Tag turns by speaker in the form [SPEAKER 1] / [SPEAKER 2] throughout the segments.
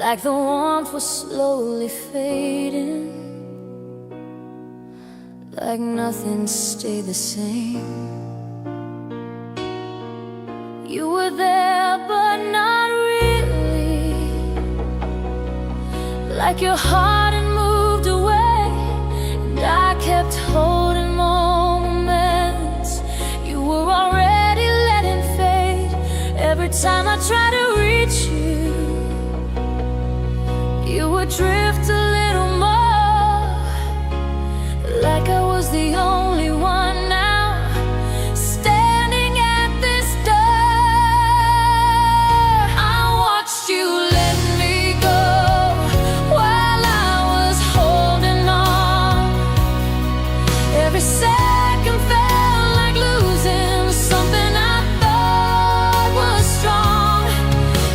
[SPEAKER 1] like the warmth was slowly fading, like nothing stayed the same. You were there but not really, like your heart had moved away, and I kept holding moments you were already letting fade. Every time I tried to reach you, you would drift a little more, like I was the only one now, standing at this door. I watched you let me go while I was holding on. Every second felt like losing something I thought was strong.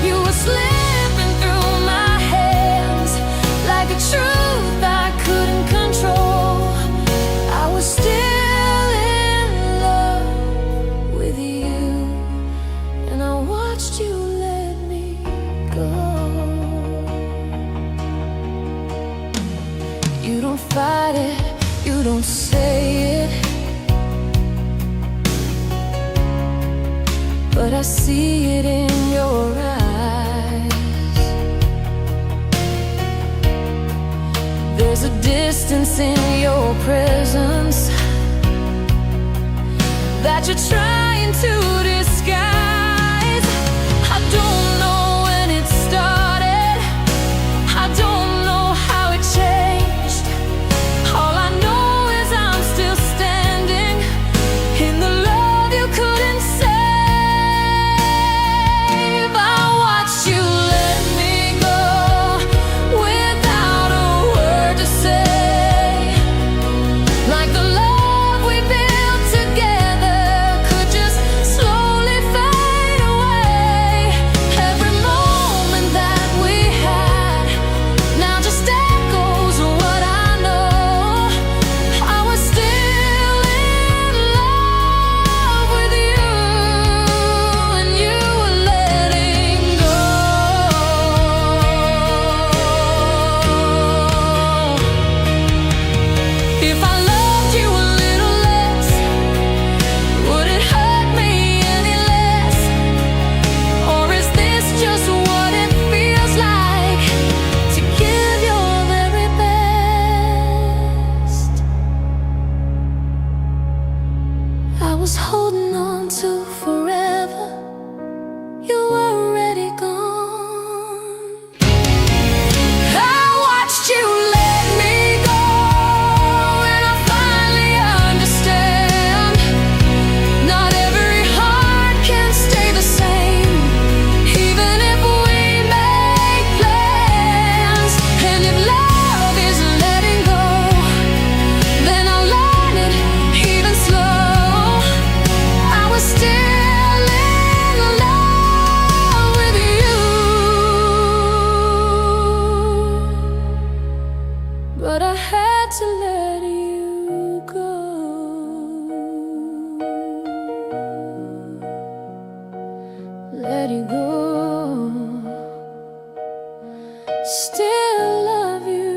[SPEAKER 1] You were slipping through my hands like a truth I couldn't control. I was still in love with you, and I watched you let me go. You don't fight it, you don't say it, but I see it in your eyes. There's a distance in your presence that you're trying to disguise. I don't know when it started, I don't know how it changed. All I know is I'm still standing in the love you couldn't save. I watched you let me go without a word to say, like the love we built together could just slowly fade away. Every moment that we had now just echoes what I know. I was still in love with you, and you were letting go. If I loved you a little less, would it hurt me any less? Or is this just what it feels like to give your very best? I was holding on to forever, you were already gone. I watched you let me go, and I finally understand. Not every heart can stay the same, even if we make plans. And if love is letting go, then I'll learn it even slow. I was still in love with you, but I had to let you go. Let you go. Still love you.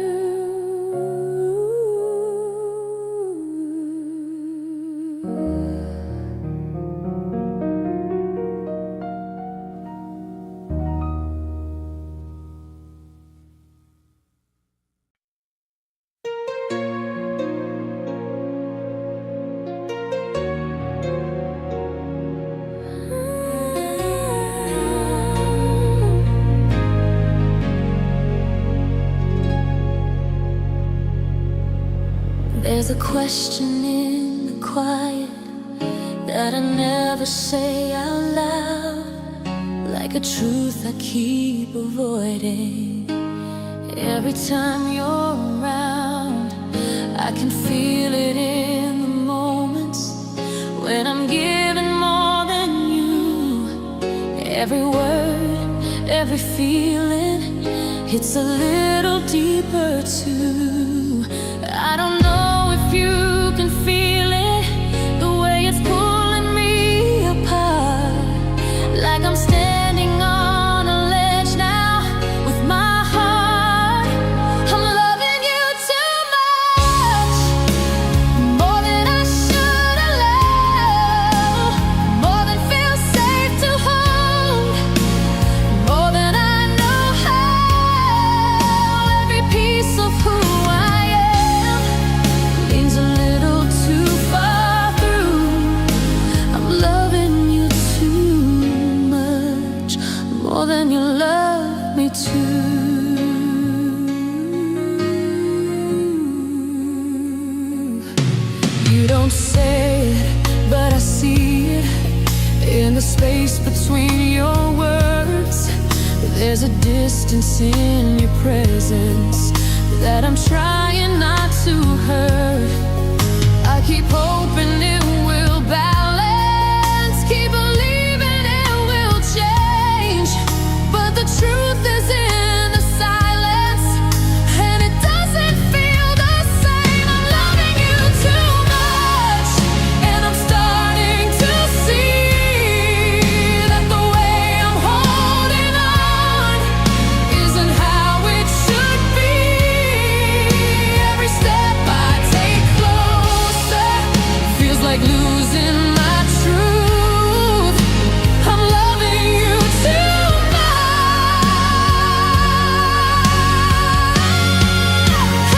[SPEAKER 1] There's a question in the quiet that I never say out loud, like a truth I keep avoiding. Every time you're around, I can feel it in the moments when I'm giving more than you. Every word, every feeling, it's a little deeper too. I don't know if you can feel it, the way it's pulling me apart, like I'm standing on a ledge now with my heart space between your words. There's a distance in your presence that I'm trying not to hurt. I keep hoping it will balance, keep believing it will change, but the truth is in the silence, and it doesn't feel the same. I'm loving you too much, and I'm starting to see that the way I'm holding on isn't how it should be. Every step I take closer feels like losing my truth. I'm loving you too much,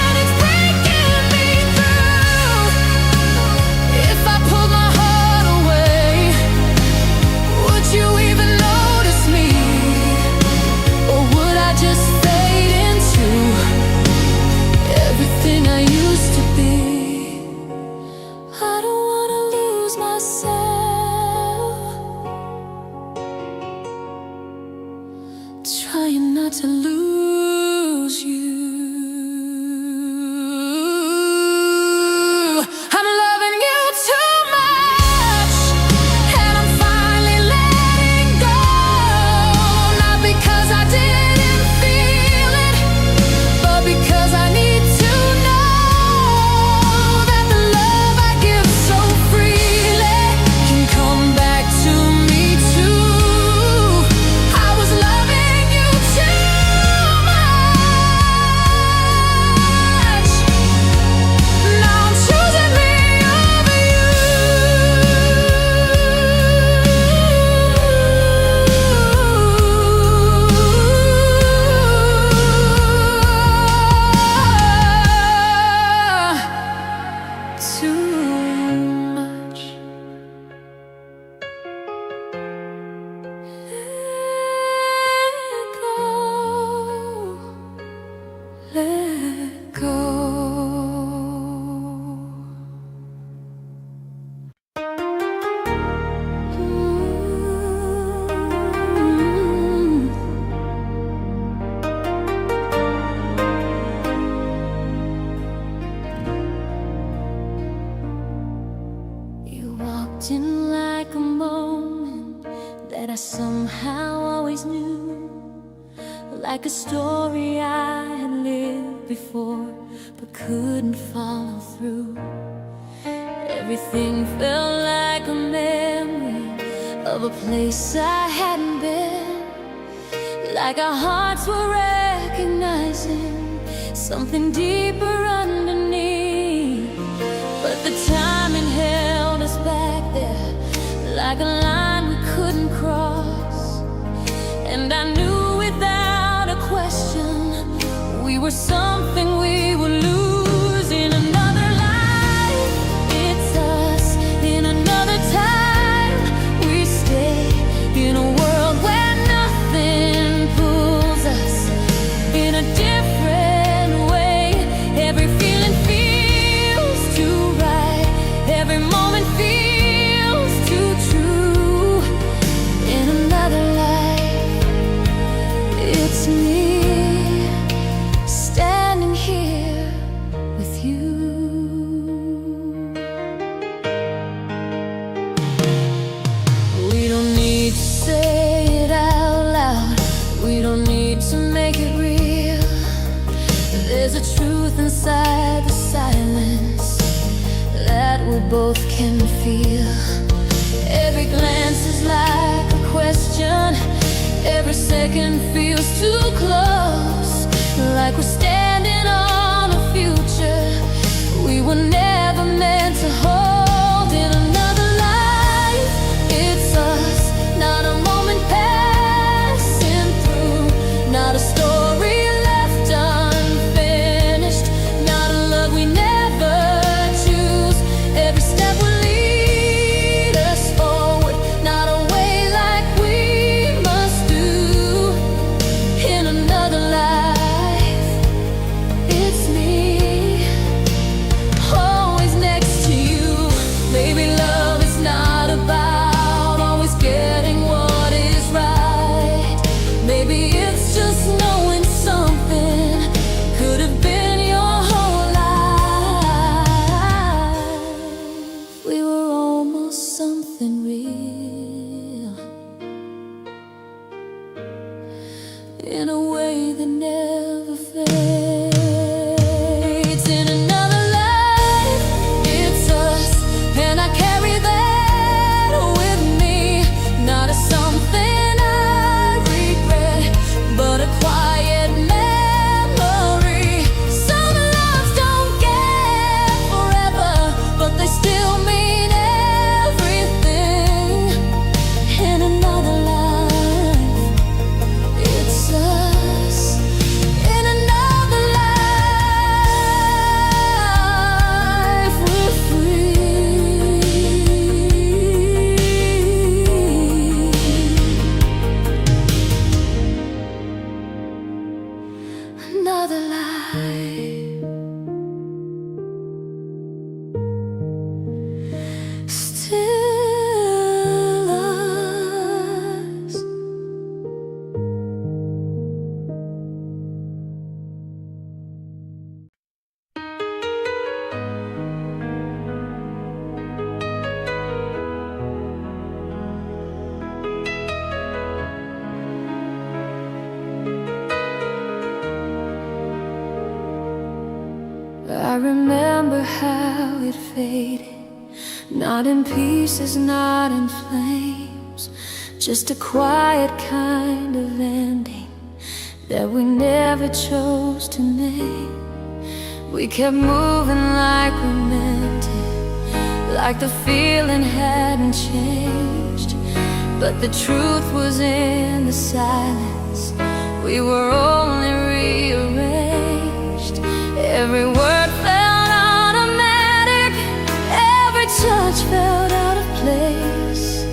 [SPEAKER 1] and it's breaking me through. If I pulled my heart away, would you even notice me? Or would I just fade into everything I used to be? I don't wanna lose myself, trying not to lose you. I'm loving you too much, and I'm finally letting go. Not because I didn't feel it, but because I need to know that the love I give so freely can come back to me too. I was loving you too much. Now I'm choosing me over you. Too much. Let go. You walked in like a moment that I somehow always knew, like a story I had lived before but couldn't follow through. Everything felt like a memory of a place I hadn't been, like our hearts were recognizing something deeper underneath. But the timing held us back there, like a line we couldn't cross. And I knew without a question we were something we would lose in another life. It's us in another time. We stay in a world where nothing pulls us in a different way. Every feeling feels too right, every moment feels too true. In another life, it's me standing here with you. We don't need to say it out loud, we don't need to make it real. There's a truth inside the silence that we both can feel. Every glance is like a question, every second feels too close, like we're standing on a future we were never meant to hold. In another life, it's us, not a moment passing through, not a story left unfinished, not a love we never choose. Every step will lead us forward, not a way like we must do. In another life, I remember how it faded, not in pieces, not in flames, just a quiet kind of ending that we never chose to name. We kept moving like we meant it, like the feeling hadn't changed. But the truth was in the silence, we were only rearranged. Every word felt automatic, every touch felt out of place,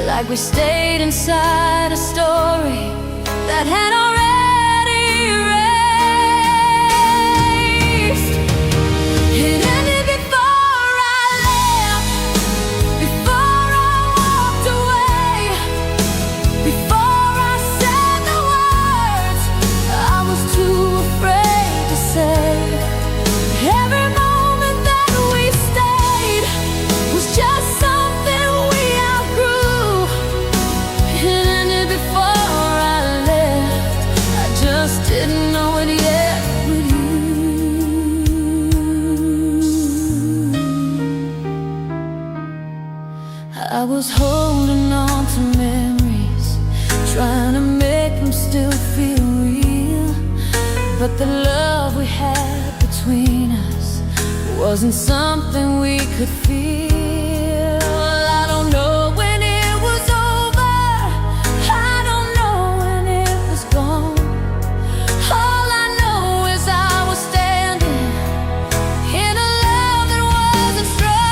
[SPEAKER 1] like we stayed inside a story that had already erased. It ended before I left, before I walked away, before I said the words I was too afraid to say. Every moment that we stayed was just something we outgrew. It ended before I left, I just didn't know it yet with you. I was holding on to memories, trying to make them still feel real. But the love we had between us wasn't something we could feel. I don't know when it was over, I don't know when it was gone. All I know is I was standing in a love that wasn't strong.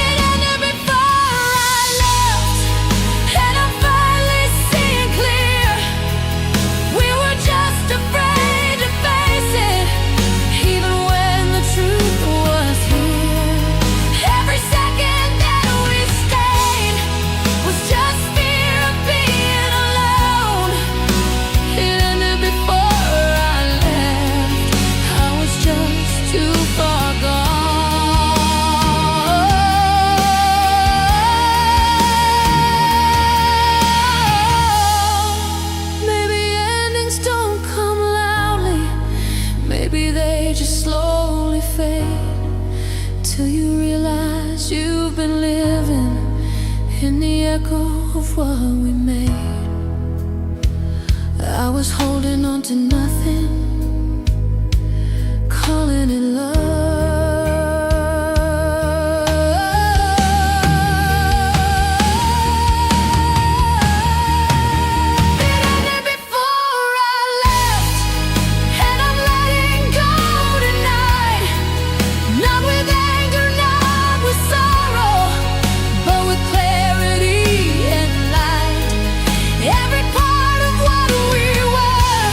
[SPEAKER 1] It ended before I left, and I'm finally seeing clear. We were just afraid to face it, even when the truth was here. Every second that we stayed was just fear of being alone. It ended before I left, I was just too far gone. Maybe endings don't come loudly, maybe they just slowly fade, till you realize you've been living in the echo of what we made. I was holding on to nothing, calling it love. It ended before I left, and I'm letting go tonight. Not with anger, not with sorrow, but with clarity and light. Every part of what we were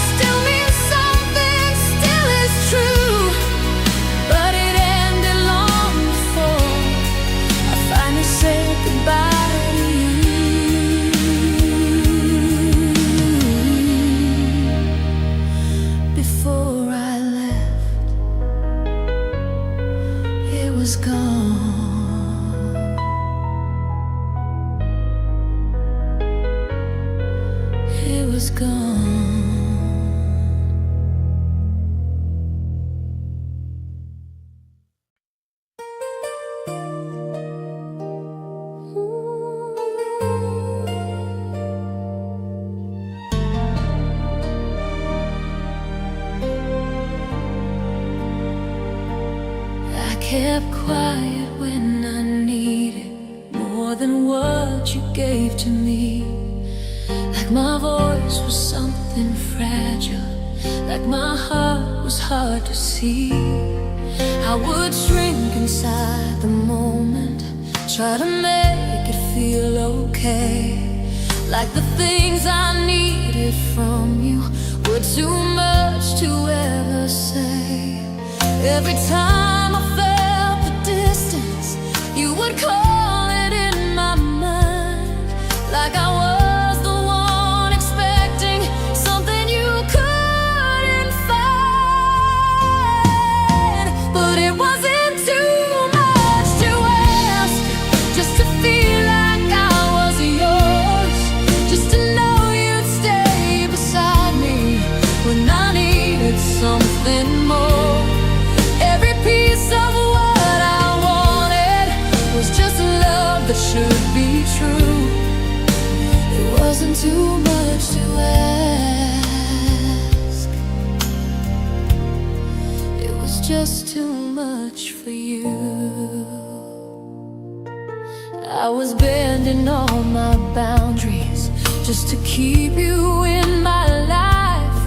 [SPEAKER 1] still means something, still is true. But it ended long before I finally said goodbye to you. Before I left, it was gone. It was gone. I kept quiet when I needed more than what you gave to me. Like my voice was something fragile, like my heart was hard to see. I would shrink inside the moment, try to make it feel okay, like the things I needed from you were too much to ever say. Every time I felt the distance, you would call it in my mind, like I was the one expecting something you couldn't find. But it wasn't too much to ask, just to feel like I was yours, just to know you'd stay beside me when I need just too much for you. I was bending all my boundaries just to keep you in my life,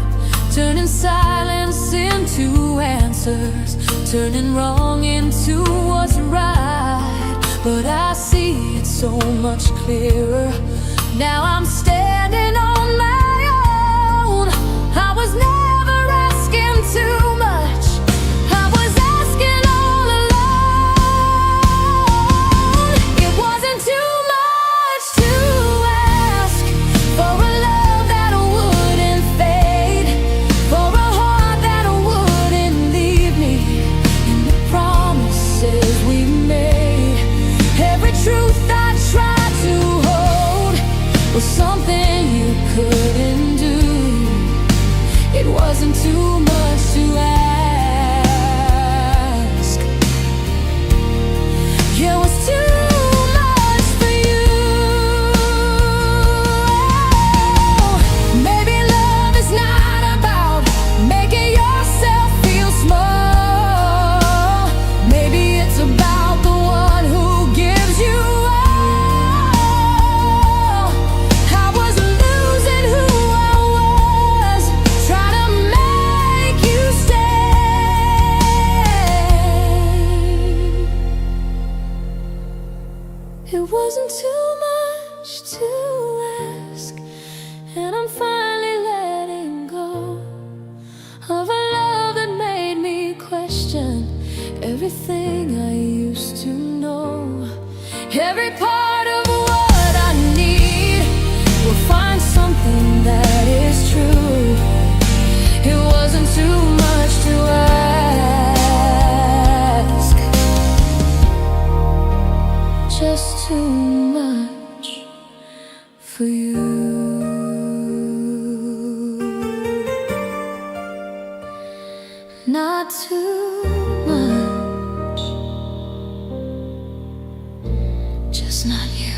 [SPEAKER 1] turning silence into answers, turning wrong into what's right. But I see it so much clearer now. I'm standing on my own. I was never asking too much, I was asking all alone. It wasn't too much to ask for a love that wouldn't fade, for a heart that wouldn't leave me, and the promises we made. Every truth I tried to hold was something you couldn't do. It wasn't too much to ask. Yeah, it was too much for you. Maybe love is not about making yourself feel small. Maybe it's about the one who gives you all. I was losing who I was, trying to make you stay. It wasn't too much to ask, and I'm finally letting go of a love that made me question everything I used to know. Every part of what I need will find something that is true. It wasn't too much to ask, just too much for you. Not too much, just not you.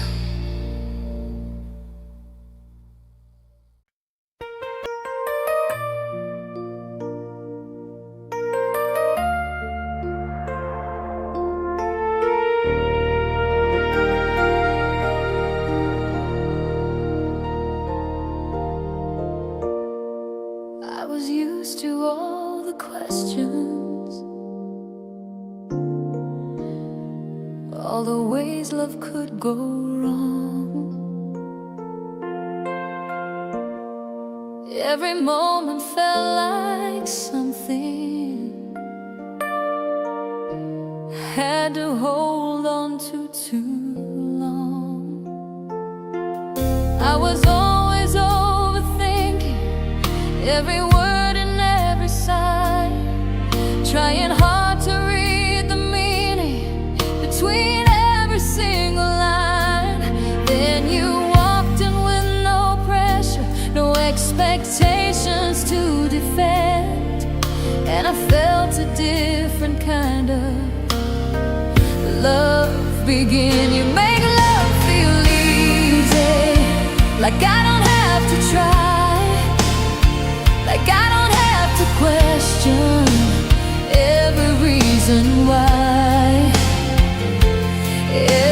[SPEAKER 1] I was used to all the questions, all the ways love could go wrong. Every moment felt like something had to hold on to too long. I was always overthinking every word and every sign, trying hard to read the meaning between every single line. Then you walked in with no pressure, no expectations to defend, and I felt a different kind of love begin. You make love feel easy, like I don't have to try, like I don't have to question every reason why.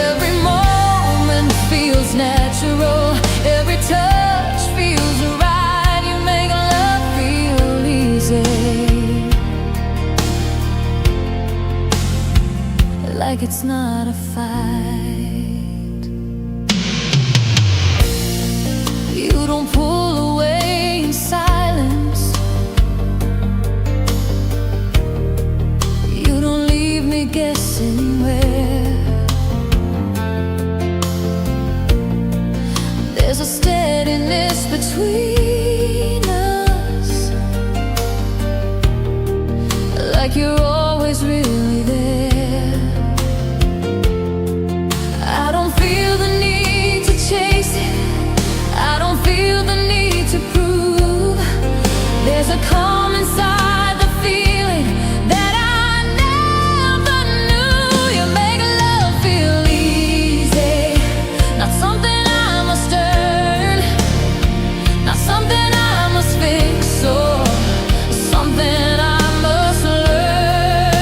[SPEAKER 1] Every moment feels natural, every touch feels right. You make love feel easy, like it's not a fight. You don't pull away in silence, you don't leave me guessing where. There's a steadiness between us, like you're always really there. I don't feel the need to chase it, I don't feel the need to prove. There's a calm inside the feeling that I never knew. You make love feel easy, not something I must earn, not something I must fix, or something I must learn.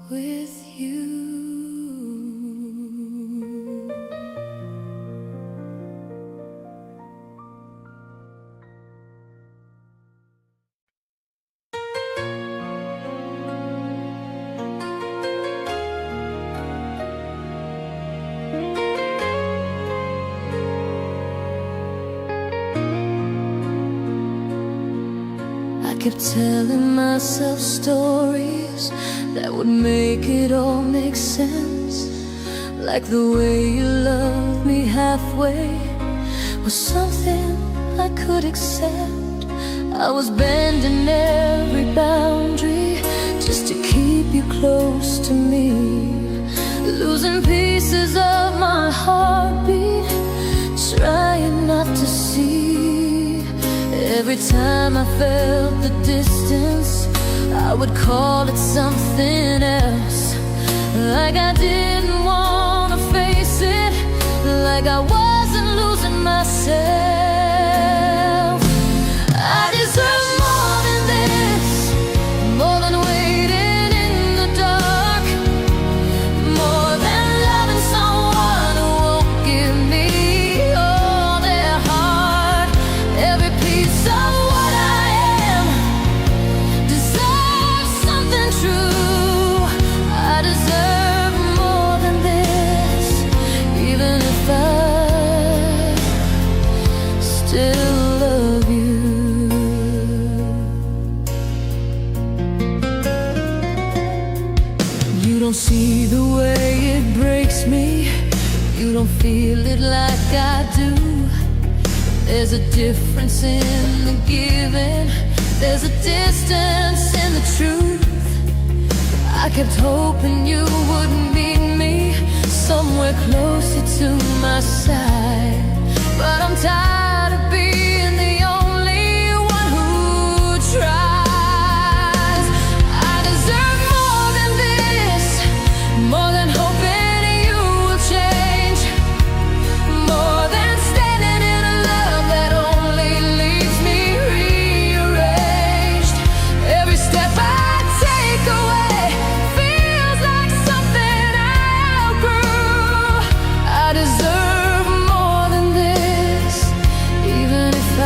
[SPEAKER 1] with you. I kept telling myself stories that would make it all make sense, like the way you loved me halfway was something I could accept. I was bending every boundary just to keep you close to me, losing pieces of my heartbeat, trying not to see. Every time I felt the distance, I would call it something else, like I didn't want to face it, like I wasn't losing myself. I deserve more than this, more than waiting in the dark, more than loving someone who won't give me all their heart. Every piece of what I am deserves something true. I deserve more than this, even if I still love you. You don't see the way it breaks me, you don't feel it like I do. There's a difference in the giving, there's a distance in the truth. I kept hoping you would meet me somewhere closer to my side, but I'm tired of being the only one who tries. I deserve more than this, more than hoping you will change, more than standing in a love that only leaves me rearranged. Every step I take away feels like something I outgrew. I deserve more than this, even if I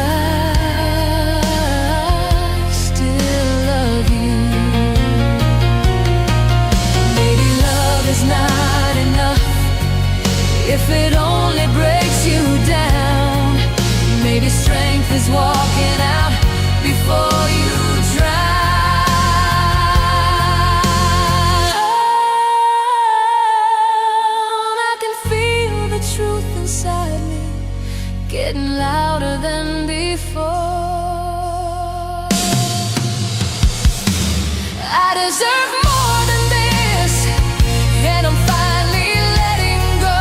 [SPEAKER 1] still love you. Maybe love is not enough if it only breaks you down. Maybe strength is walking out before you drown. I can feel the truth inside me getting louder than before. I deserve more than this, and I'm finally letting go.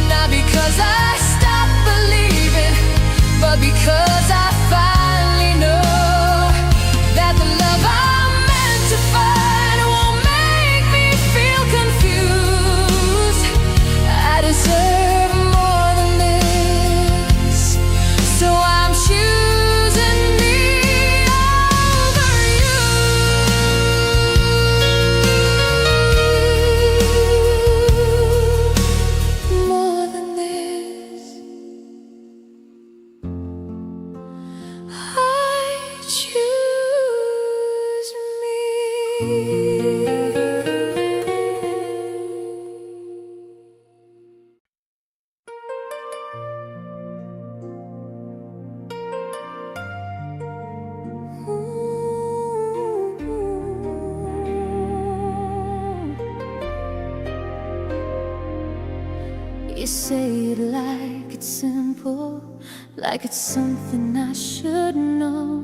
[SPEAKER 1] Not because I stopped believing, but because I finally know that the love I'm meant to find won't make me feel confused. I deserve more than this, so I'm choosing me over you. More than this, I choose me. You say it like it's simple, like it's something I should know,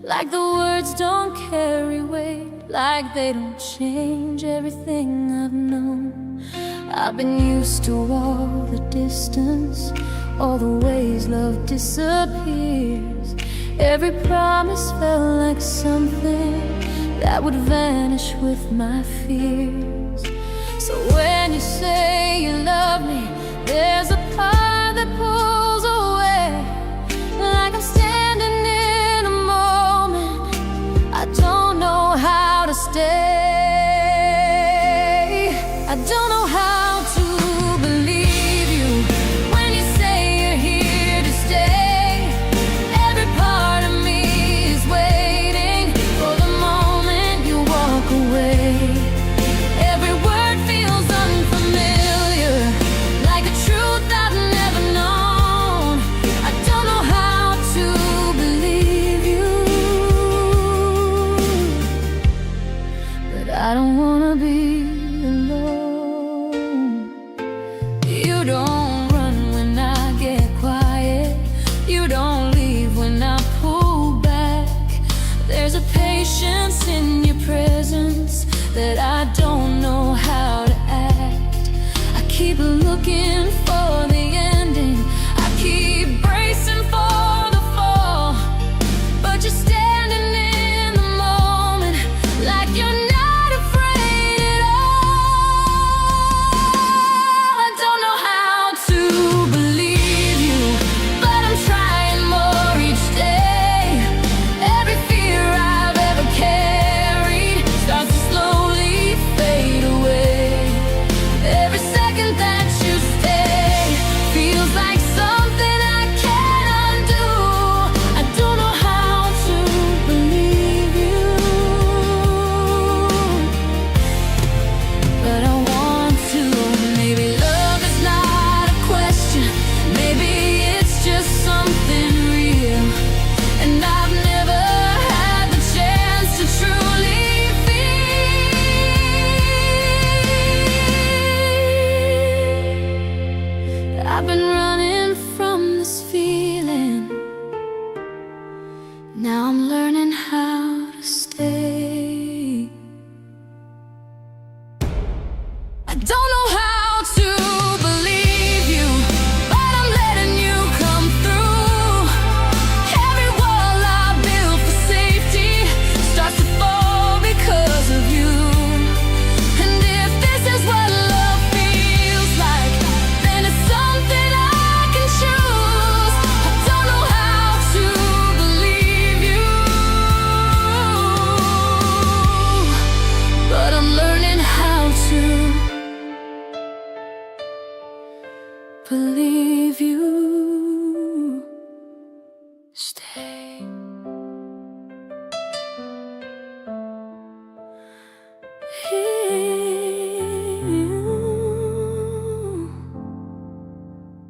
[SPEAKER 1] like the words don't carry weight, like they don't change everything I've known. I've been used to all the distance, all the ways love disappears. Every promise felt like something that would vanish with my fears. So when you say you love me, there's a part that pulls away, like I'm standing in a moment I don't know how to stay. don't know how to believe you when you say you're here to stay. Every part of me is waiting for the moment you walk away. Every word feels unfamiliar, like a truth I've never known. I don't know how to believe you, but I don't wanna be alone. You don't run when I get quiet. You don't leave when I pull back. There's a patience in your presence that I don't know how to act. I keep looking for the ending, I keep bracing for the fall, but you're standing in the moment like you're not afraid at all. I don't know how to believe you, but I'm trying more each day. Every fear I've ever carried starts to slowly fade away. Every second that you stay feels like something I can't undo. I don't know how to believe you, but I want to. Maybe love is not a question, maybe it's just something real, and I've never had the chance to truly feel. I've been running from this feeling, now I'm learning how to stay. I don't know how to believe you, but I'm letting you come through. Every wall I built for safety starts to fall because of you. And if this is what love feels like, then it's something I can choose. I don't know how to believe you, but I'm learning how to believe you. Stay.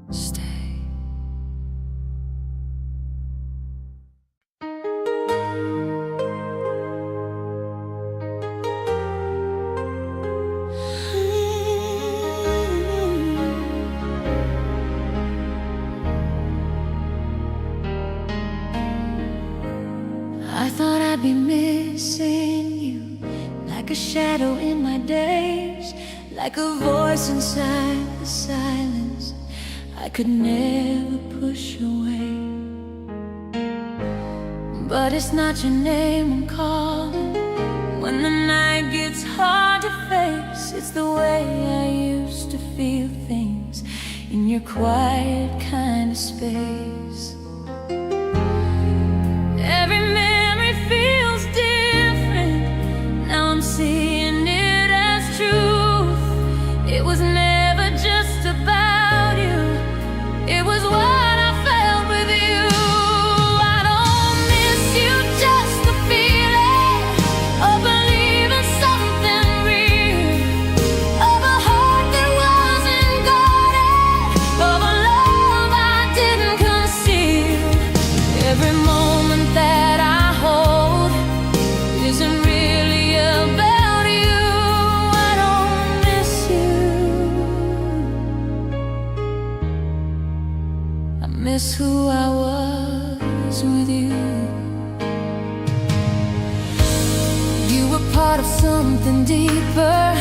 [SPEAKER 1] Stay. I thought I'd be missing you, like a shadow in my days, like a voice inside the silence I could never push away. But it's not your name I'm calling when the night gets hard to face. It's the way I used to feel things in your quiet kind of space. Every memory feels different, now I'm seeing it as truth. It was never just about you, it was what I felt with you. I don't miss you, just the feeling of believing something real, of a heart that wasn't guarded, of a love I didn't conceal. Every moment that I hold isn't really about you. I don't miss you, I miss who I was with you. You were part of something deeper,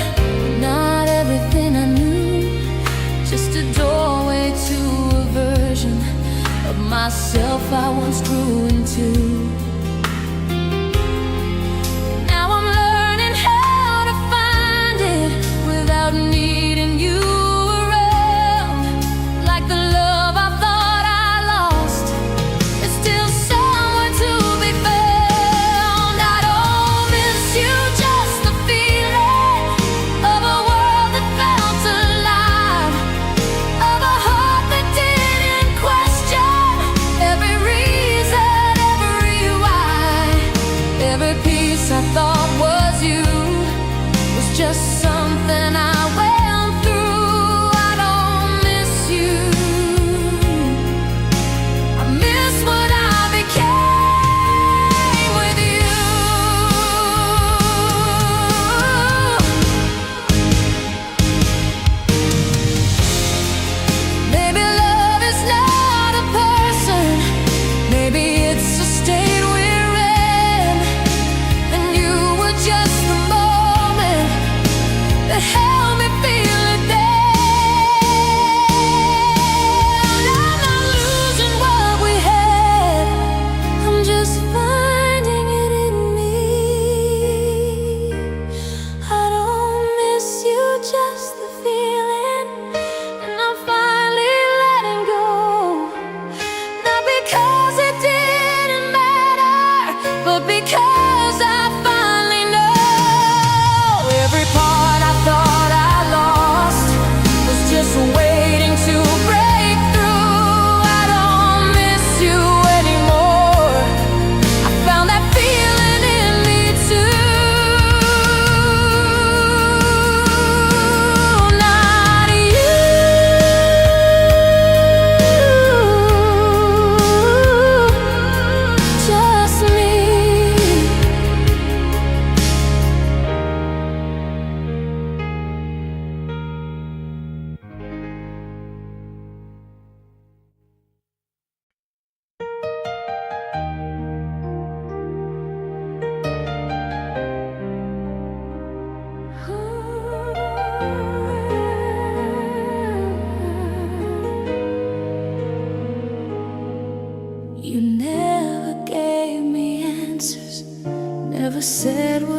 [SPEAKER 1] not everything I knew, just a doorway to a version of myself I once grew into. Now I'm learning how to find it without needing you around. Like the love I thought I lost, it's still somewhere to be found. I don't miss you, just the feeling of a world that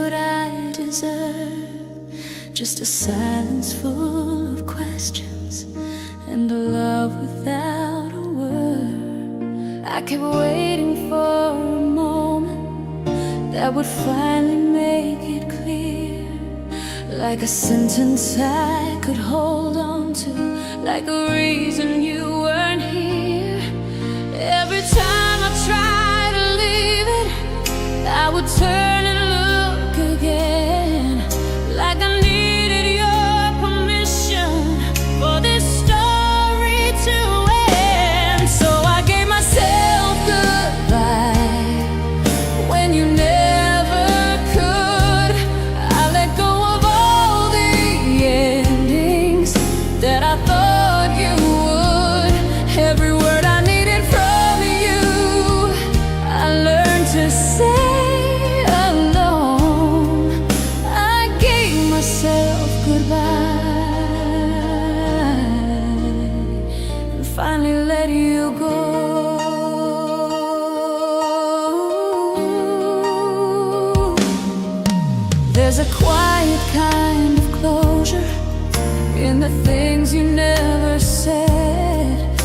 [SPEAKER 1] what I deserve? Just a silence full of questions and a love without a word. I kept waiting for a moment that would finally make it clear, like a sentence I could hold on to, like a reason you weren't here. Every time I tried to leave it, I would turn and look again, like I needed your permission for this story to end. So I gave myself goodbye when you never could. I let go of all the endings that I thought you would. Every word I needed from you, I learned to say alone. I gave myself goodbye and finally let you go. There's a quiet kind of closure in the things you never said,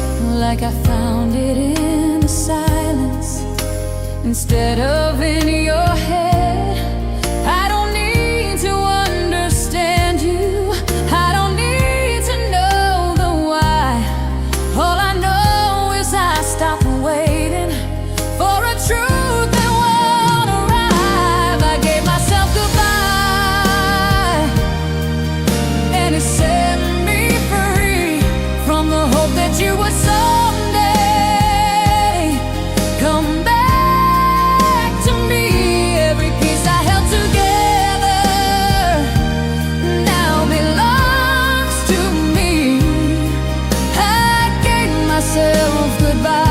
[SPEAKER 1] like I found it in the silence instead of in your head. I don't need to understand you, I don't need to know the why. All I know is I stopped waiting for a truth that won't arrive. I gave myself goodbye and it set me free from the hope that you would someday come back to me. Every piece I held together now belongs to me. I gave myself goodbye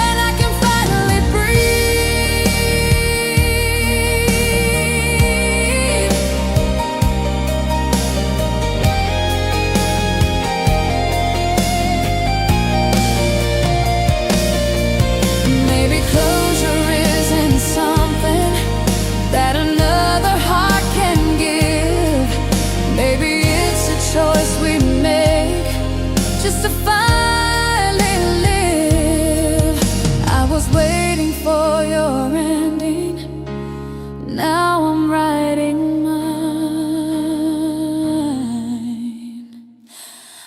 [SPEAKER 1] and I can finally breathe. Maybe closure isn't something that another heart can give. Maybe it's a choice we make just to finally live. I was waiting for your ending, now I'm writing mine.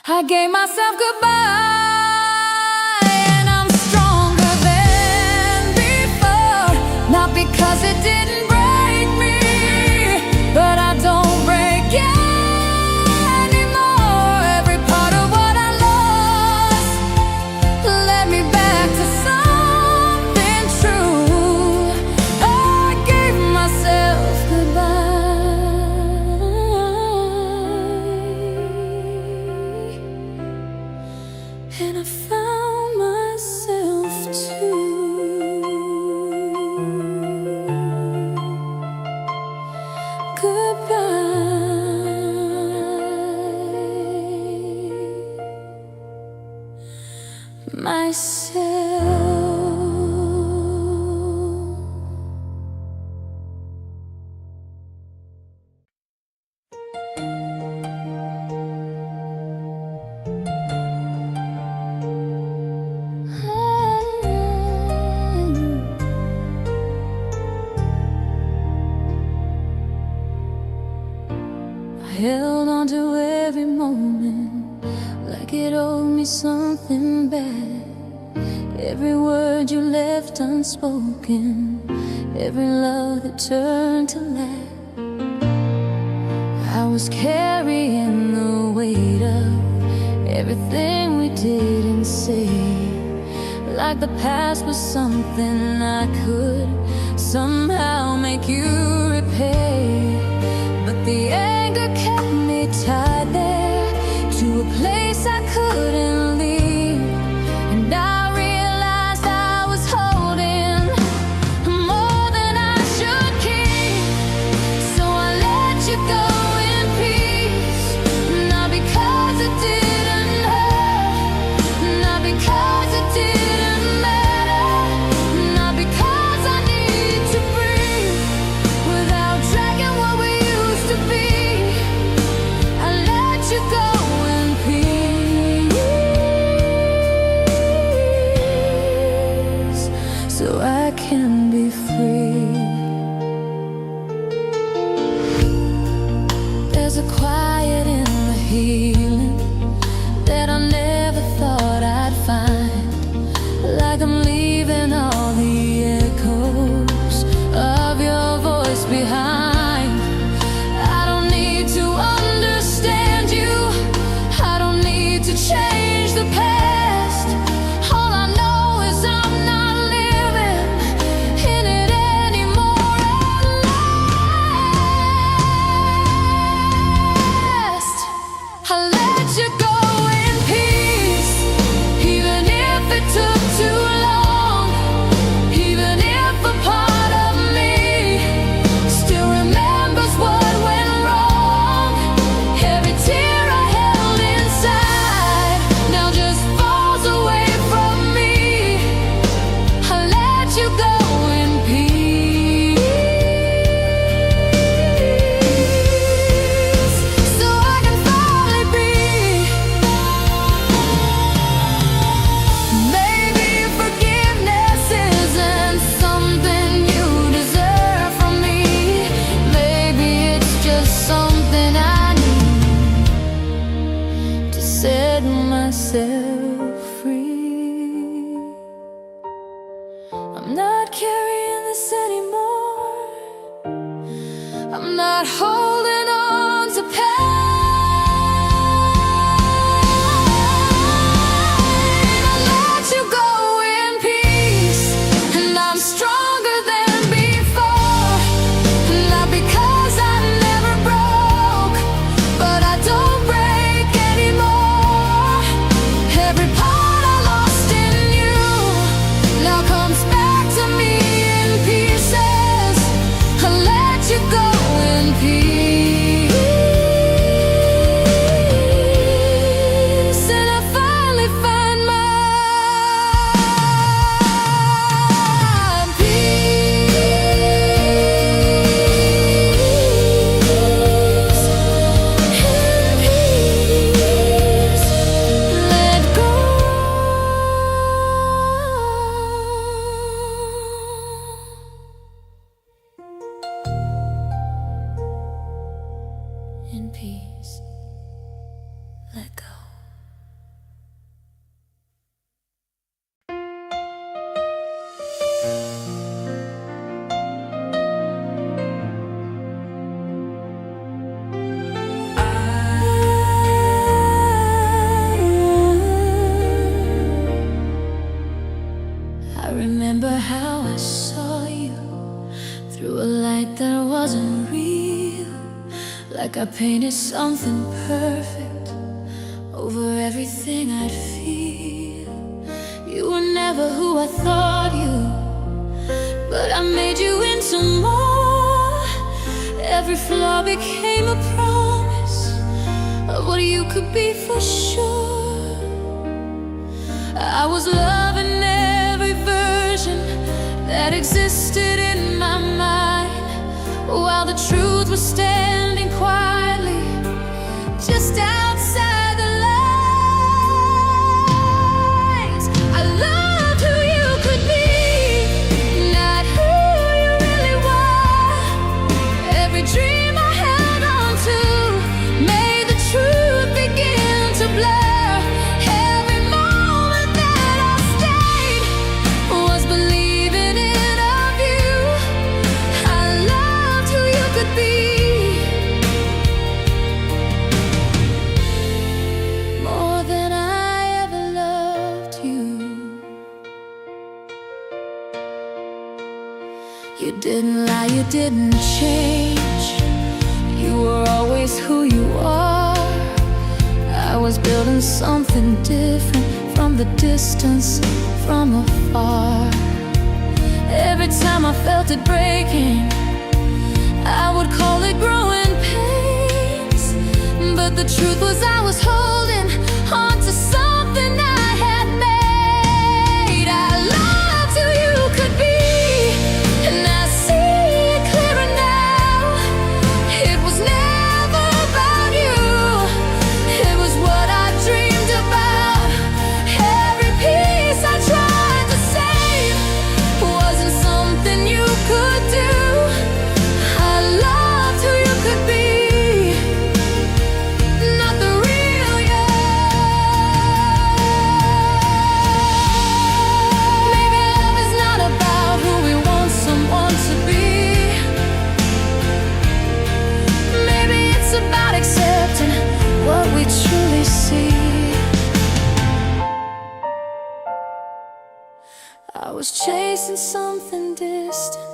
[SPEAKER 1] I gave myself goodbye and I'm stronger than before, not because it didn't break me, but I don't break anymore. Every part of what I lost led me back to something true. I gave myself goodbye and I found myself too. Goodbye, myself. I held on to every moment like it owed me something bad. Every word you left unspoken, every love that turned to laugh. I was carrying the weight of everything we didn't say, like the past was something I could somehow make you repay. But the anger kept me tied there to a place I couldn't leave, and I realized I was holding more than I should keep. So I let you go in peace, not because it didn't hurt, not because it didn't matter, not because I not holding on to pain. I let you go in peace, and I'm stronger than before. Not because I never broke, but I don't break anymore. Every part I lost in you now comes back to me in pieces. I let you go in peace, and I finally find my peace. In peace, let go. In peace, let go. I remember how I saw you through a light that wasn't real, like I painted something perfect over everything I'd feel. You were never who I thought you, but I made you into more. Every flaw became a promise of what you could be for sure. I was loving every version that existed in my mind, while the truth was standing quietly just outside the lines. I loved who you could be, not who you really were. Every dream I held on to made the truth begin to blur. Every moment that I stayed was believing in of you. I loved who you could be, more than I ever loved you. You didn't lie, you didn't change. You were always who you are. I was building something different from the distance, from afar. Every time I felt it breaking, I would call it growing pains. But the truth was I was holding on to something I had made. I loved who you could be, and I see it clearer now. It was never about you, it was what I dreamed about. Every piece I tried to save wasn't something you could do. I loved who you could be, not the real you. Maybe love is not about who we want someone to be. Maybe it's about accepting what we truly see. I was chasing something distant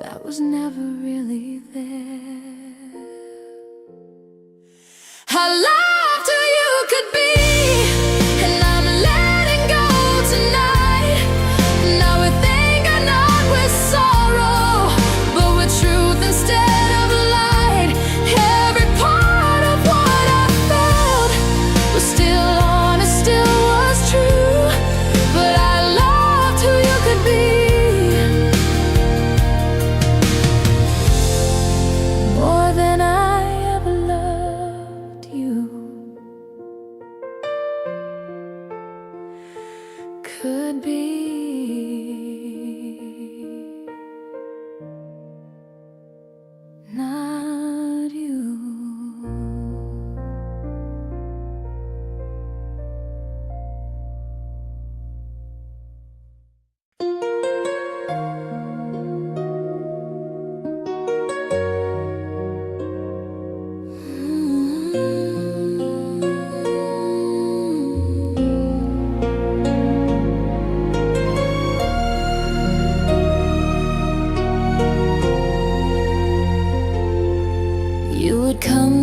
[SPEAKER 1] that was never really there. I loved who you could be, and I'm letting go tonight. Now with anger, not with sorrow, but with truth instead of light. Every part of what I felt was still honest, still was true. But I loved who you could be, more than I ever loved you.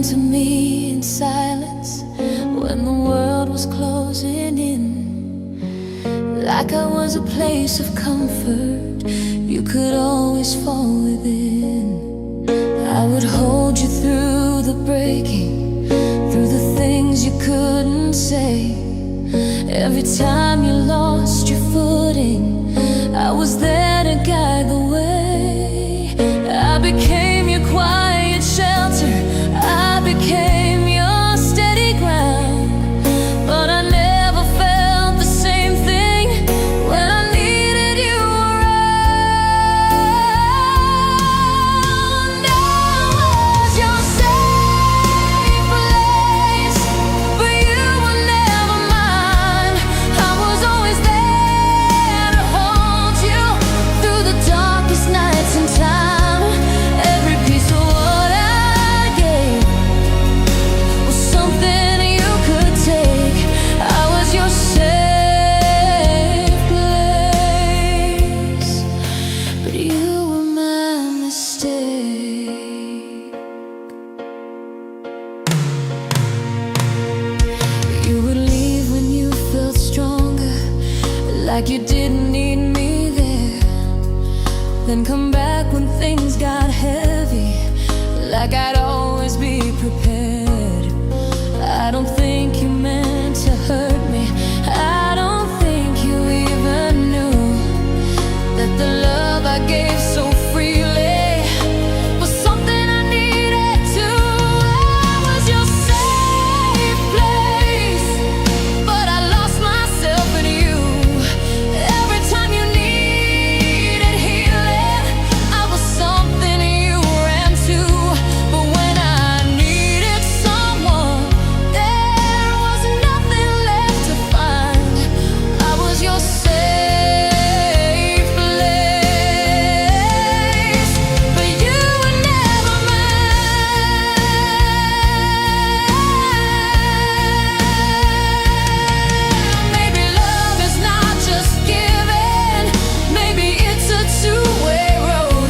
[SPEAKER 1] to me in silence when the world was closing in. Like I was a place of comfort you could always fall within. I would hold you through the breaking, through the things you couldn't say. Every time you lost your footing, I was there to guide the way. I became your quiet shelter, I became your steady ground. But I never felt the same thing when I needed you around. I was your safe place, but you were never mine. I was always there to hold you through the darkest nights and time. Every piece of what I gave was something you could take. I was your safe place, but you were my mistake. You would leave when you felt stronger, like you didn't need me there. Then come back when things got heavy, like I'd always be prepared. I don't think you meant to hurt me, I don't think you even knew that the love I gave so freely was something I needed too. I was your safe place, but I lost myself in you. Every time you needed healing, I was something you ran to. But when I needed someone, there was nothing left to find. I was your safe place, but you were never mine. Maybe love is not just giving, maybe it's a two-way road.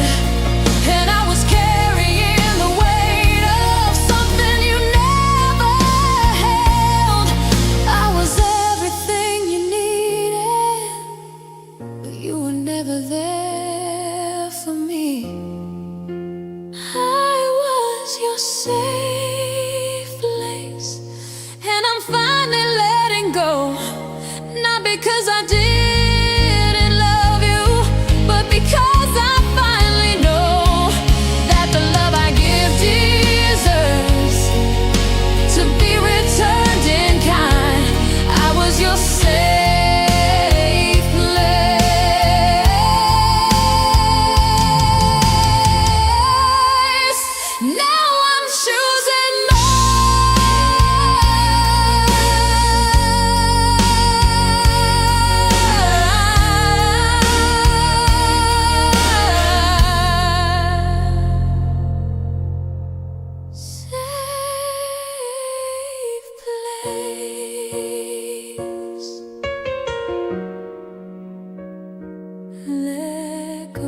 [SPEAKER 1] And I was carrying the weight of something you never held. I was everything you needed, but you were never there for me. I was your safe place, and I'm finally letting go. Not because I didn't love you, but because I finally know that the love I give deserves to be returned in kind. I was your safe place. Now I'm choosing safe place. Let go.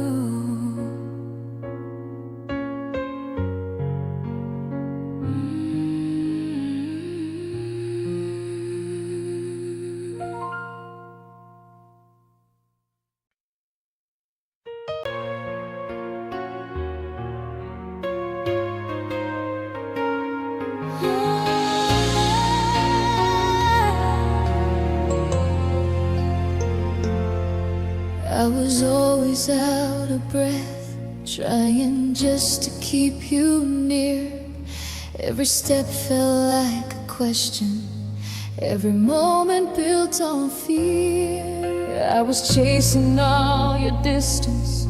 [SPEAKER 1] I was always out of breath, trying just to keep you near. Every step felt like a question, every moment built on fear. I was chasing all your distance,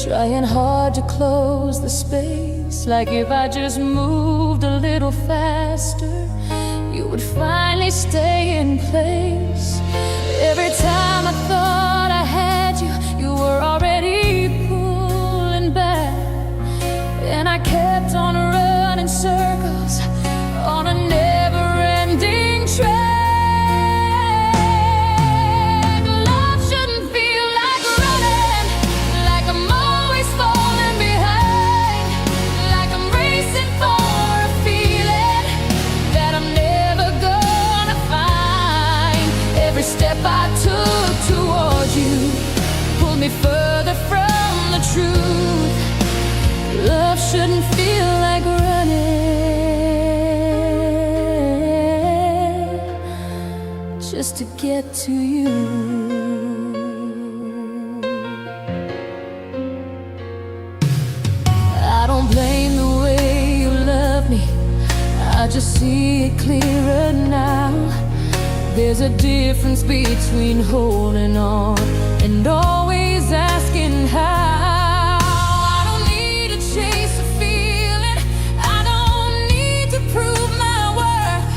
[SPEAKER 1] trying hard to close the space. Like if I just moved a little faster, you would finally stay in place. Every time I thought I had you, you were already pulling back. And I kept on running circles on a never-ending track. Love shouldn't feel like running, like I'm always falling behind, like I'm racing for a feeling Love shouldn't feel like running just to get to you. I don't blame the way you love me, I just see it clearer now. There's a difference between holding on and always asking how. I don't need to chase a feeling, I don't need to prove my worth.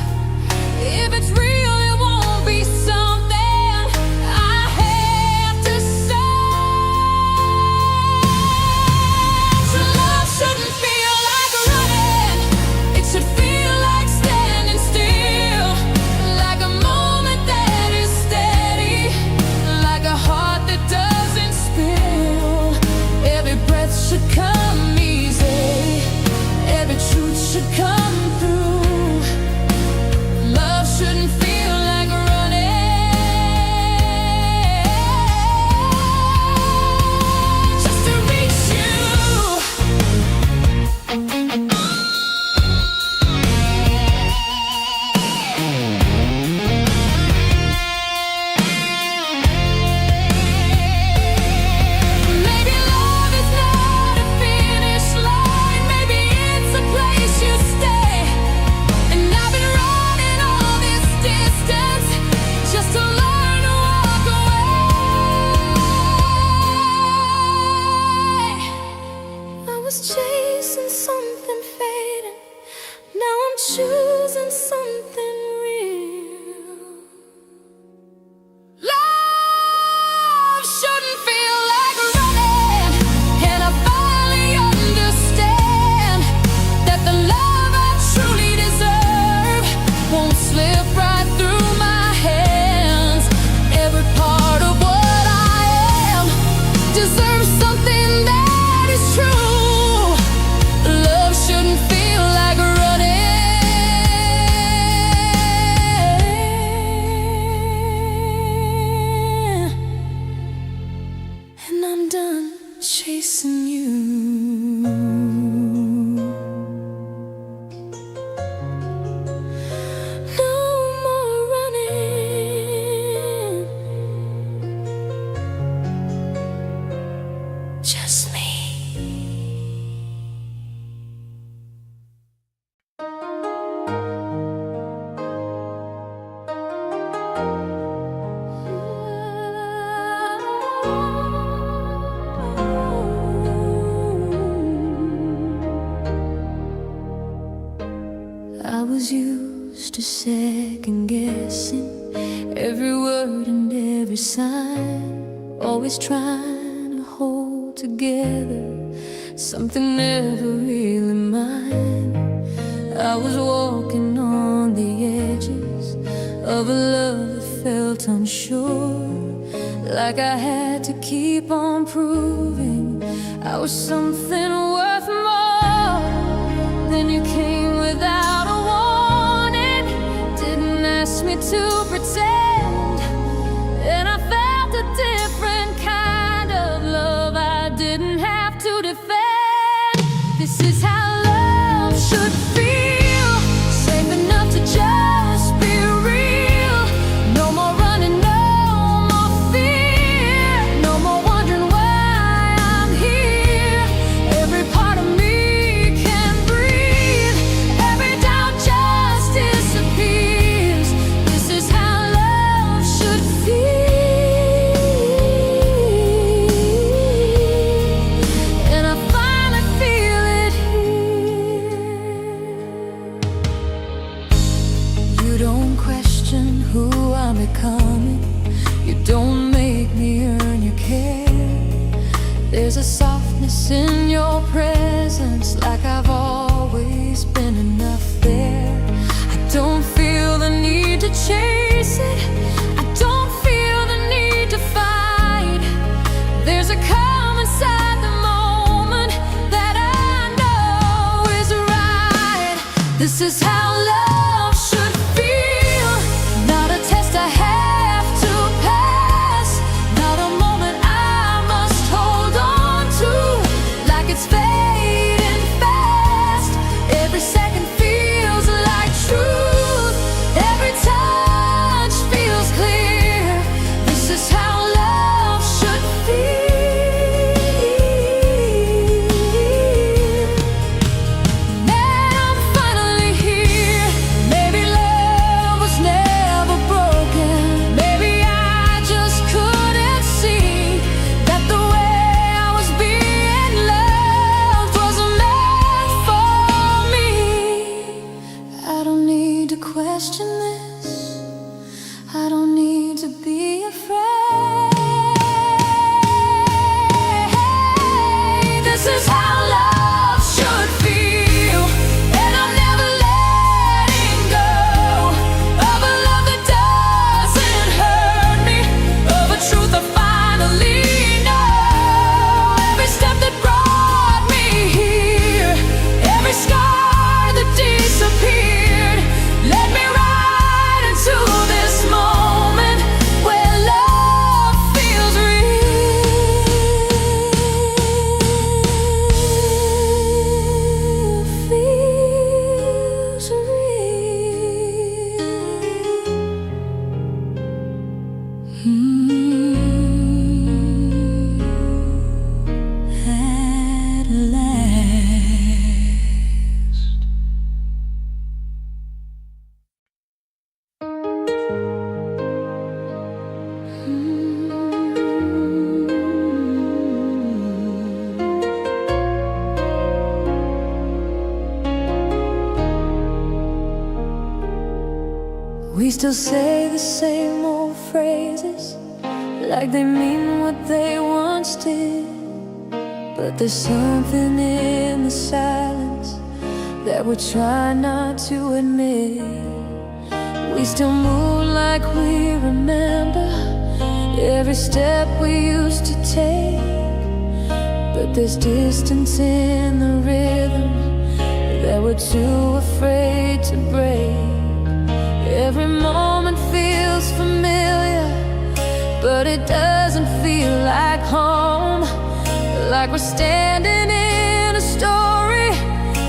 [SPEAKER 1] If it's real, it won't be something I have to say. So love shouldn't feel like running, it should feel like standing still, like a moment that is steady, like a heart that doesn't spill. Every breath should come easy, every truth should come through. Love shouldn't feel like running just to reach you. Maybe love is not a finish line, maybe it's a place you stay. And I've been running all this distance just to learn to walk away. I was chasing something fading, now I'm choosing something real. Love shouldn't feel like running, and I finally understand that the love I truly deserve won't slip right through my hands. Every part of what I am deserves something that is true. Love shouldn't feel like running, and I'm done chasing you. No more running, just me. I was used to second guessing every word and every sign, always trying to hold together something never really mine. I was walking on the edges of a love that felt unsure, like I had to keep on proving I was something worth more. Then you came without a warning, didn't ask me to pretend, and I felt a different kind of love I didn't have to defend. This is how love should feel, safe enough to just be real. No more running, no more fear, no more wondering why I'm here. Every part of me can breathe, every doubt just disappears. This is how love should feel, and I finally feel it here. You don't question who I'm becoming, you don't make me earn your care. There's a softness in your presence, like I've always been enough there. I don't feel the need to chase it, I don't feel the need to fight. There's a calm inside the moment that I know is right. This is how love should feel, not a test I have to pass, not a moment I must hold on to like it's fate. is how love should feel, and I'm never letting go of a love that doesn't hurt me, of a truth I finally know. Every step that brought me here, every scar that disappeared, led me right into this moment where love feels real, feels real. At last. We still say the same old phrases, like they mean what they once did. But there's something in the silence that we try not to admit. We still move like we remember every step we used to take. But there's distance in the rhythm that we're too afraid to break. Every moment feels familiar, but it doesn't feel like home. Like we're standing in a story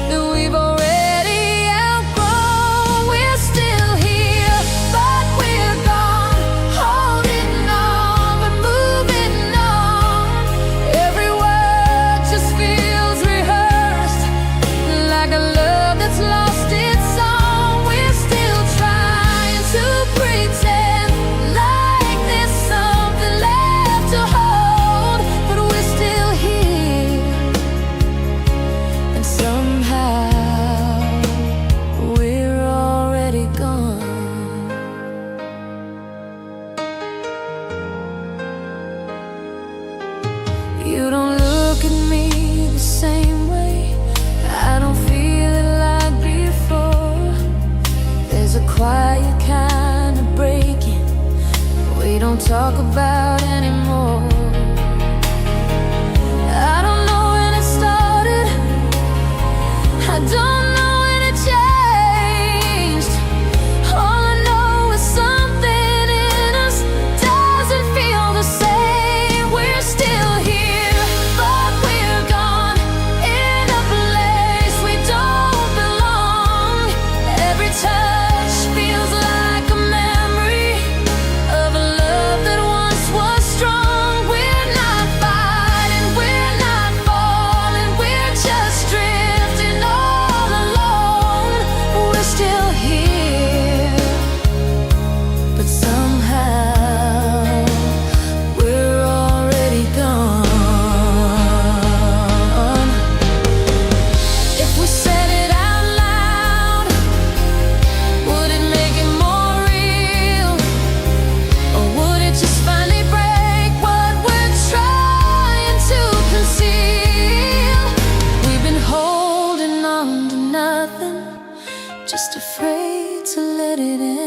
[SPEAKER 1] that we've already outgrown. We're still here, but we're gone, holding on, but moving on. Every word just feels rehearsed, like a love that's lost its song. We're still trying to pretend like there's something left to hold, but we're still here, and somehow we're already gone. You don't look at me the same way, I don't feel it like before. There's a quiet kind of breaking we don't talk about anymore. I don't know when it started, I don't know when it changed. All I know is something in us doesn't feel the same. We're still here, but we're gone, in a place we don't belong. Every touch feels like a memory of a love that once was strong. We're not fighting, we're not falling, we're just drifting all alone. We're still here, but somehow we're already gone. If we said it out loud, would it make it more real? Or would it just finally break what we're trying to conceal? We've been holding on to nothing, just afraid to let it end.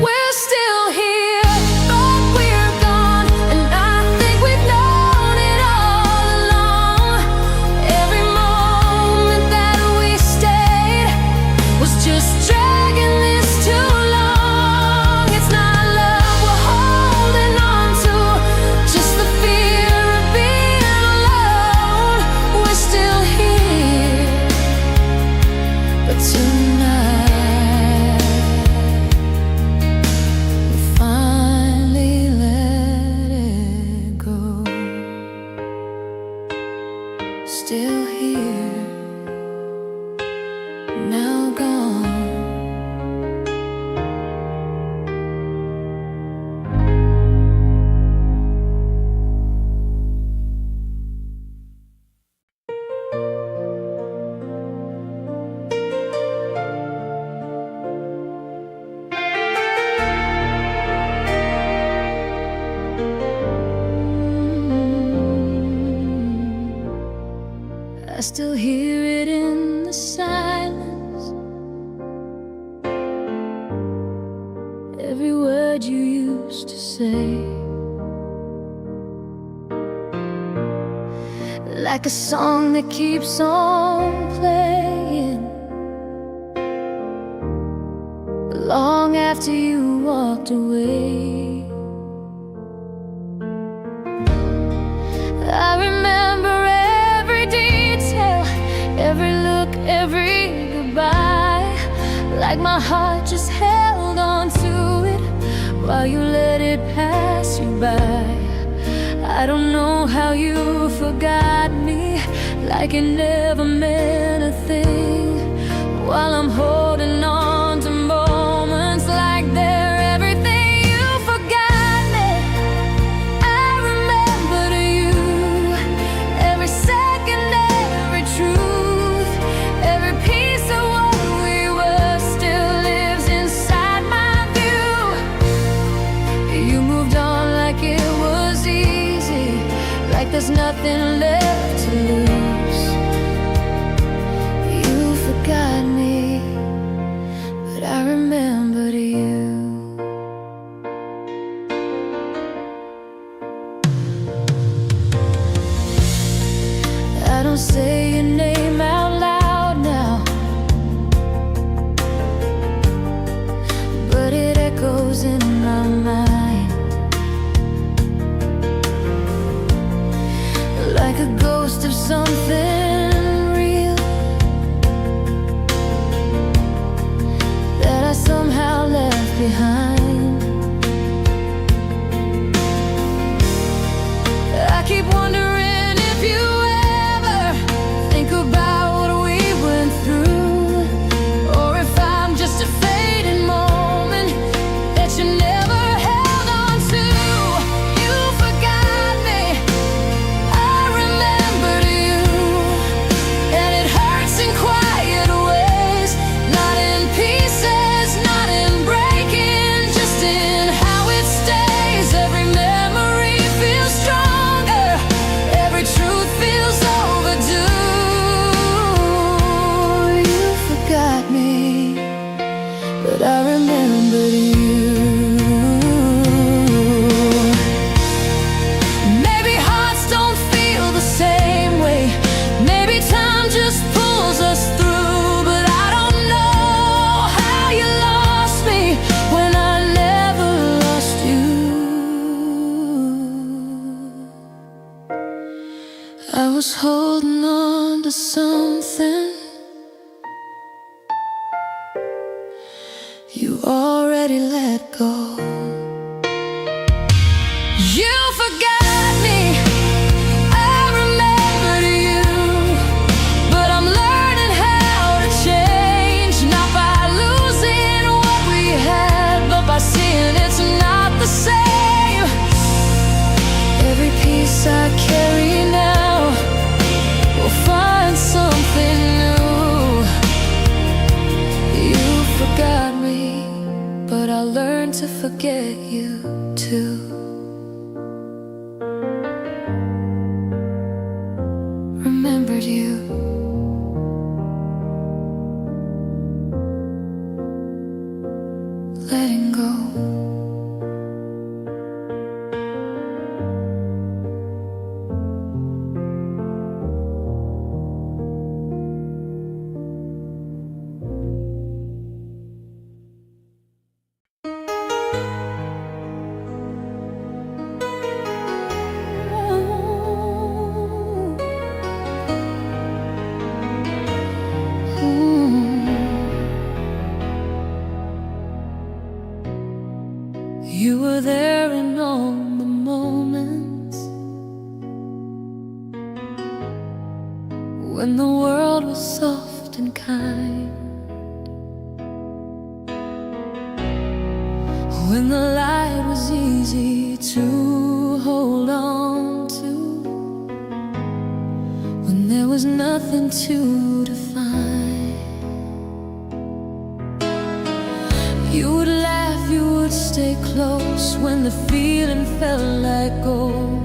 [SPEAKER 1] We're still here, but we're gone, and I think we've known it all along. Every moment that we stayed was just dragging this too long. It's not love we're holding on to, just the fear of being still hear it in the silence. Every word you used to say, like a song that keeps on playing long after you walked away. I remember every detail, every look, every goodbye, like my heart just held on to it while you let it pass you by. I don't know how you forgot me, like it never meant a thing, while I'm holding on to moments like they're everything. You forgot me, I remembered you. Every second, every truth, every piece of what we were still lives inside my view. You moved on like it was easy, like there's nothing left to lose. You forgot me, but I remembered you. I don't say your name out loud now, but it echoes in my mind, like a ghost of something real that I somehow left behind. I keep wondering if you ever think about what we went through, or if I'm just a fading moment that you never held on to. You forgot me, I remembered you, and it hurts in quiet ways, not in pieces, not in breaking, just in how it stays. Every memory feels stronger, every truth feels overdue. You forgot me, but I remembered you. Maybe hearts don't feel the same way, maybe time just pulls us through, but I don't know how you lost me when I never lost you. I was holding on to something you already let go. You forgot me, I remembered you, but I'm learning how to change, not by losing what we had, but by seeing it's not the same. Every piece I carry now will find something new. You forgot me, but I learned to forget you too. Remembered you. Letting go. You were there in all the moments when the world was soft and kind, when the light was easy to hold on to, when there was nothing to define. You would laugh, you would stay close when the feeling felt like gold.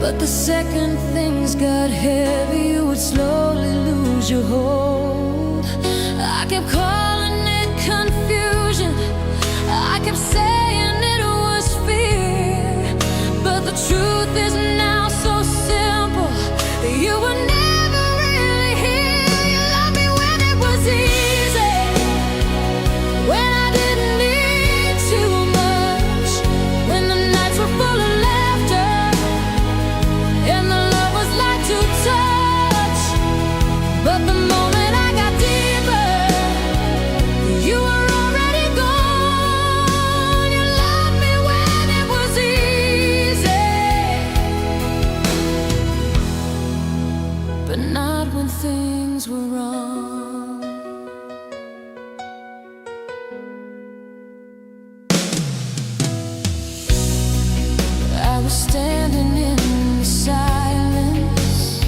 [SPEAKER 1] But the second things got heavy, you would slowly lose your hold. I kept calling it confusion, I kept saying it was fear. But the truth is now so simple, you were never really here. You loved me when it was easy, when I didn't need too much, when the nights were full of laughter and the love was light to touch. But the moment I got deeper, you were already gone. You loved me when it was easy, but not when things were wrong. I was standing in the silence,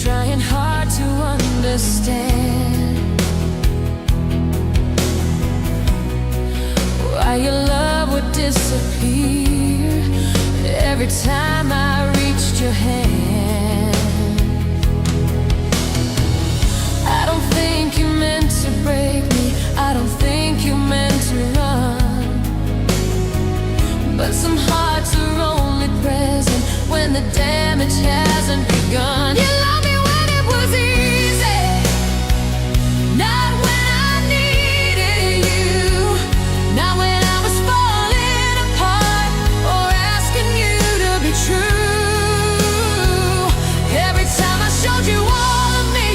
[SPEAKER 1] trying hard to understand why your love would disappear every time I reached your hand. I don't think you meant to break me, I don't think you meant to run, but some hearts are only present when the damage hasn't begun. You love me when it was easy, not when I needed you, not when I was falling apart or asking you to be true. Every time I showed you all of me,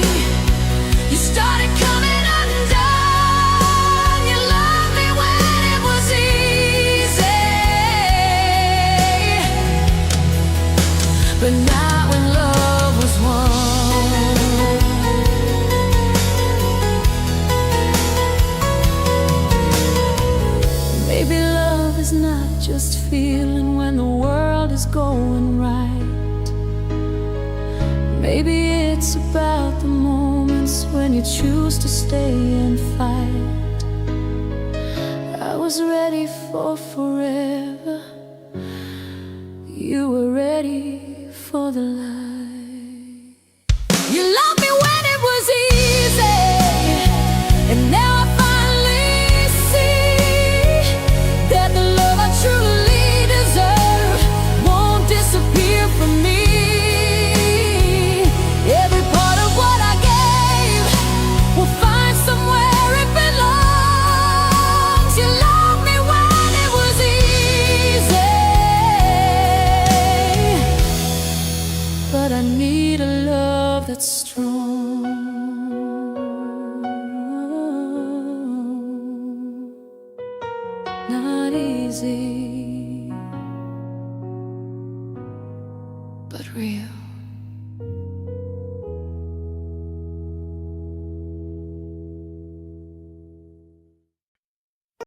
[SPEAKER 1] you started coming undone. You loved me when it was easy, but not when love was won. Maybe love is not just feeling when the world is going right. Maybe it's about the moments when you choose to stay and fight. I was ready for forever, you were ready for the light. You loved me when it was easy, and now I finally see that the love I truly deserve won't disappear from me. Every part of what I gave will find somewhere it belongs. You loved me when it was easy, but I need a love that's strong, not easy, but real.